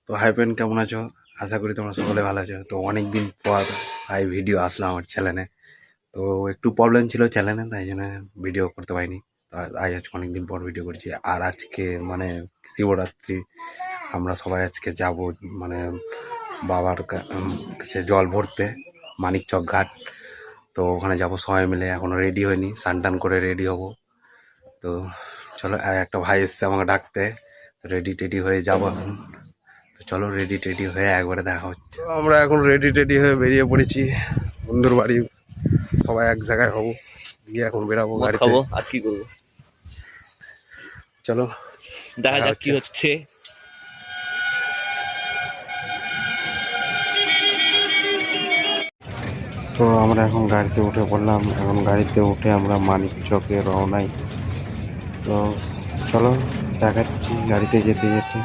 তো hi friend, কেমন আছো? আশা করি তোমরা সকলে ভালো আছো। তো অনেক দিন পর ভাই ভিডিও আসলো আমার চ্যানেলে। তো একটু প্রবলেম ছিল চ্যানেলে, তাই জন্য ভিডিও করতে পারিনি। তো আজকে অনেক দিন পর ভিডিও করছি। আর আজকে মানে শিবরাত্রি, আমরা সবাই আজকে যাব মানে বাবার কাছে জল ভরতে মানিকচক ঘাট। তো ওখানে যাব সবাই মিলে। এখনও রেডি হয়নি, স্নান টান করে রেডি হব। তো চলো, আর একটা ভাই এসছে আমাকে ডাকতে, রেডি টেডি হয়ে যাবো এখন। তো চলো, রেডি টেডি হয়ে একবারে দেখা হচ্ছে। আমরা এখন রেডি টেডি হয়ে বেরিয়ে পড়েছি বন্ধুর বাড়ি। সবাই এক জায়গায় হবো, গিয়ে এখন বেরাবো গাড়িতে। খাবো আর কি করবো, চলো দেখা যাক কি হচ্ছে। তো আমরা এখন গাড়িতে উঠে পড়লাম। এখন গাড়িতে উঠে আমরা মানিকচকে রওনাই। তো চলো দেখাচ্ছি গাড়িতে যেতে যেতে।